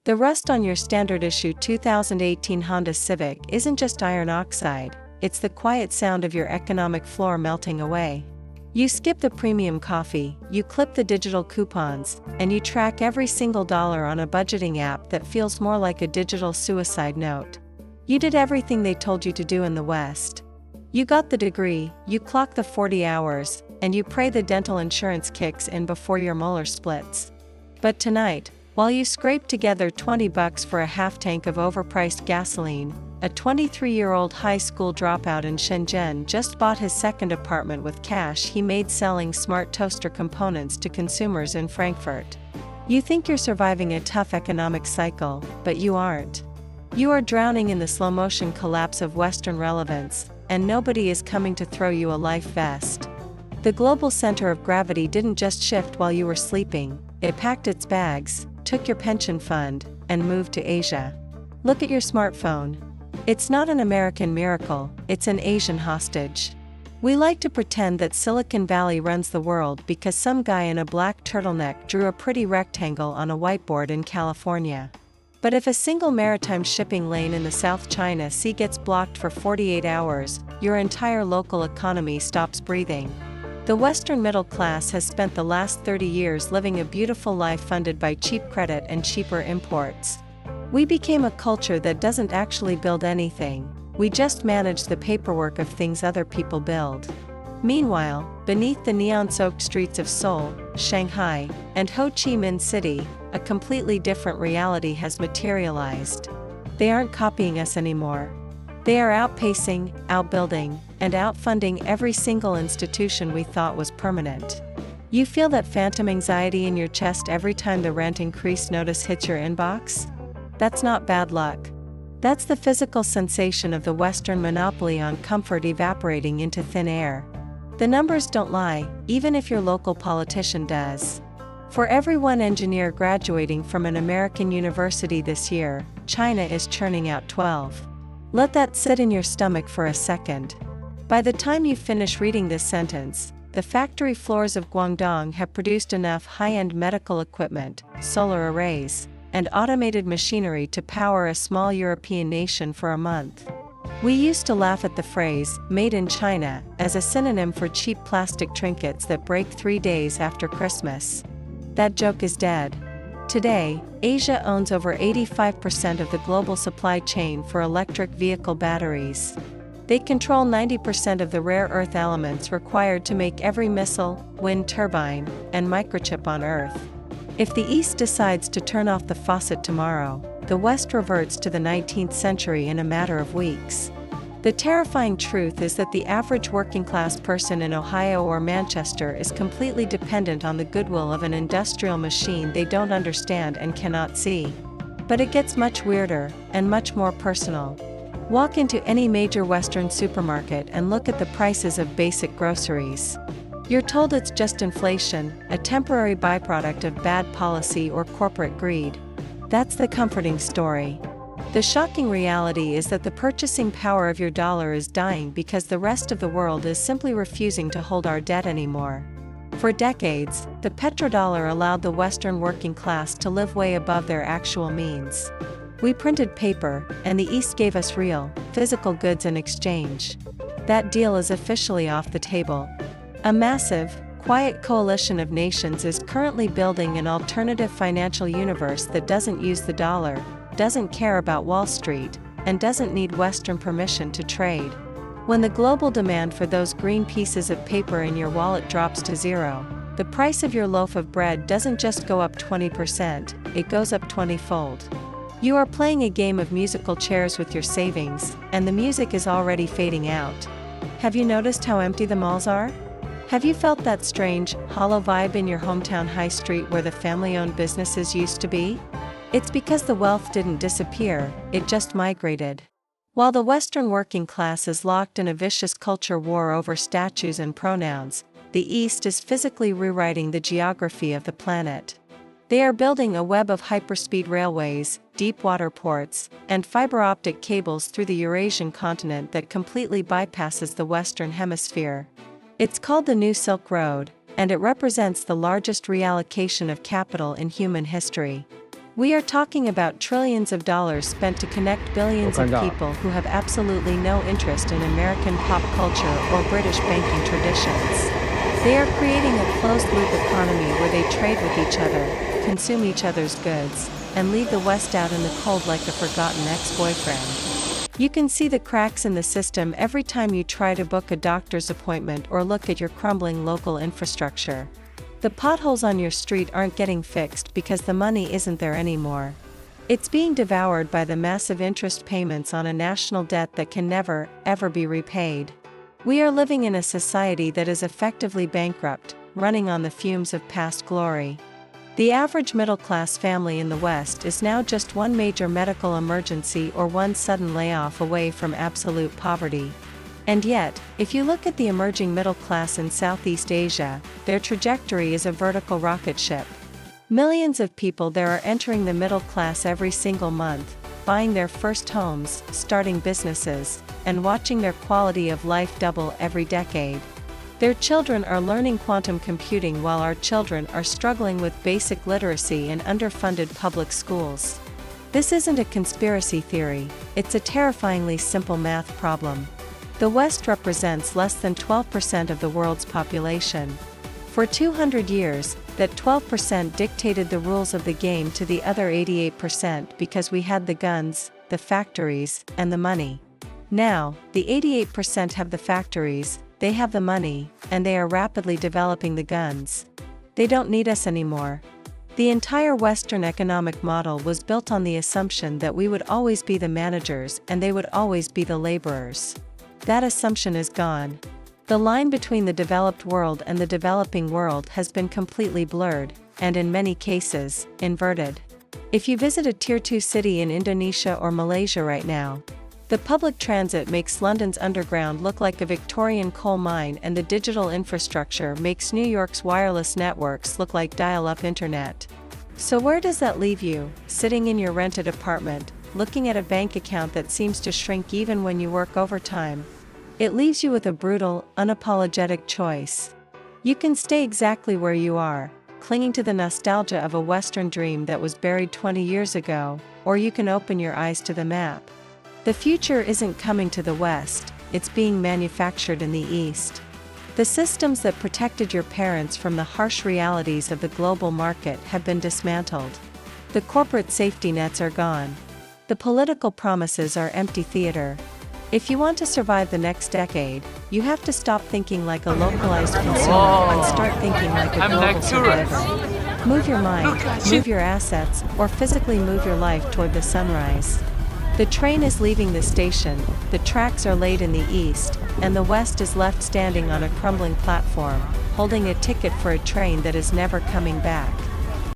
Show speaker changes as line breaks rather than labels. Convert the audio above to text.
The rust on your standard issue 2018 Honda Civic isn't just iron oxide, it's the quiet sound of your economic floor melting away. You skip the premium coffee, you clip the digital coupons, and you track every single dollar on a budgeting app that feels more like a digital suicide note. You did everything they told you to do in the West. You got the degree, you clock the 40 hours, and you pray the dental insurance kicks in before your molar splits. But tonight, while you scrape together $20 for a half tank of overpriced gasoline, a 23-year-old high school dropout in Shenzhen just bought his second apartment with cash he made selling smart toaster components to consumers in Frankfurt. You think you're surviving a tough economic cycle, but you aren't. You are drowning in the slow-motion collapse of Western relevance, and nobody is coming to throw you a life vest. The global center of gravity didn't just shift while you were sleeping, it packed its bags, took your pension fund, and moved to Asia. Look at your smartphone. It's not an American miracle, it's an Asian hostage. We like to pretend that Silicon Valley runs the world because some guy in a black turtleneck drew a pretty rectangle on a whiteboard in California. But if a single maritime shipping lane in the South China Sea gets blocked for 48 hours, your entire local economy stops breathing. The Western middle class has spent the last 30 years living a beautiful life funded by cheap credit and cheaper imports. We became a culture that doesn't actually build anything, we just manage the paperwork of things other people build. Meanwhile, beneath the neon-soaked streets of Seoul, Shanghai, and Ho Chi Minh City, a completely different reality has materialized. They aren't copying us anymore. They are outpacing, outbuilding, and outfunding every single institution we thought was permanent. You feel that phantom anxiety in your chest every time the rent increase notice hits your inbox? That's not bad luck. That's the physical sensation of the Western monopoly on comfort evaporating into thin air. The numbers don't lie, even if your local politician does. For every one engineer graduating from an American university this year, China is churning out 12. Let that sit in your stomach for a second. By the time you finish reading this sentence, the factory floors of Guangdong have produced enough high-end medical equipment, solar arrays, and automated machinery to power a small European nation for a month. We used to laugh at the phrase, "made in China," as a synonym for cheap plastic trinkets that break 3 days after Christmas. That joke is dead. Today, Asia owns over 85% of the global supply chain for electric vehicle batteries. They control 90% of the rare earth elements required to make every missile, wind turbine, and microchip on Earth. If the East decides to turn off the faucet tomorrow, the West reverts to the 19th century in a matter of weeks. The terrifying truth is that the average working-class person in Ohio or Manchester is completely dependent on the goodwill of an industrial machine they don't understand and cannot see. But it gets much weirder, and much more personal. Walk into any major Western supermarket and look at the prices of basic groceries. You're told it's just inflation, a temporary byproduct of bad policy or corporate greed. That's the comforting story. The shocking reality is that the purchasing power of your dollar is dying because the rest of the world is simply refusing to hold our debt anymore. For decades, the petrodollar allowed the Western working class to live way above their actual means. We printed paper, and the East gave us real, physical goods in exchange. That deal is officially off the table. A massive, quiet coalition of nations is currently building an alternative financial universe that doesn't use the dollar, doesn't care about Wall Street, and doesn't need Western permission to trade. When the global demand for those green pieces of paper in your wallet drops to zero, the price of your loaf of bread doesn't just go up 20%, it goes up 20-fold. You are playing a game of musical chairs with your savings, and the music is already fading out. Have you noticed how empty the malls are? Have you felt that strange, hollow vibe in your hometown high street where the family-owned businesses used to be? It's because the wealth didn't disappear, it just migrated. While the Western working class is locked in a vicious culture war over statues and pronouns, the East is physically rewriting the geography of the planet. They are building a web of hyperspeed railways, deep water ports, and fiber optic cables through the Eurasian continent that completely bypasses the Western Hemisphere. It's called the New Silk Road, and it represents the largest reallocation of capital in human history. We are talking about trillions of dollars spent to connect billions of people who have absolutely no interest in American pop culture or British banking traditions. They are creating a closed-loop economy where they trade with each other, consume each other's goods, and leave the West out in the cold like a forgotten ex-boyfriend. You can see the cracks in the system every time you try to book a doctor's appointment or look at your crumbling local infrastructure. The potholes on your street aren't getting fixed because the money isn't there anymore. It's being devoured by the massive interest payments on a national debt that can never, ever be repaid. We are living in a society that is effectively bankrupt, running on the fumes of past glory. The average middle-class family in the West is now just one major medical emergency or one sudden layoff away from absolute poverty. And yet, if you look at the emerging middle class in Southeast Asia, their trajectory is a vertical rocket ship. Millions of people there are entering the middle class every single month, buying their first homes, starting businesses, and watching their quality of life double every decade. Their children are learning quantum computing while our children are struggling with basic literacy in underfunded public schools. This isn't a conspiracy theory, it's a terrifyingly simple math problem. The West represents less than 12% of the world's population. For 200 years, that 12% dictated the rules of the game to the other 88% because we had the guns, the factories, and the money. Now, the 88% have the factories, they have the money, and they are rapidly developing the guns. They don't need us anymore. The entire Western economic model was built on the assumption that we would always be the managers and they would always be the laborers. That assumption is gone. The line between the developed world and the developing world has been completely blurred, and in many cases, inverted. If you visit a Tier 2 city in Indonesia or Malaysia right now, the public transit makes London's underground look like a Victorian coal mine and the digital infrastructure makes New York's wireless networks look like dial-up internet. So where does that leave you, sitting in your rented apartment, looking at a bank account that seems to shrink even when you work overtime? It leaves you with a brutal, unapologetic choice. You can stay exactly where you are, clinging to the nostalgia of a Western dream that was buried 20 years ago, or you can open your eyes to the map. The future isn't coming to the West, it's being manufactured in the East. The systems that protected your parents from the harsh realities of the global market have been dismantled. The corporate safety nets are gone. The political promises are empty theater. If you want to survive the next decade, you have to stop thinking like a localized consumer and start thinking like a global survivor. Move your mind, move your assets, or physically move your life toward the sunrise. The train is leaving the station, the tracks are laid in the east, and the West is left standing on a crumbling platform, holding a ticket for a train that is never coming back.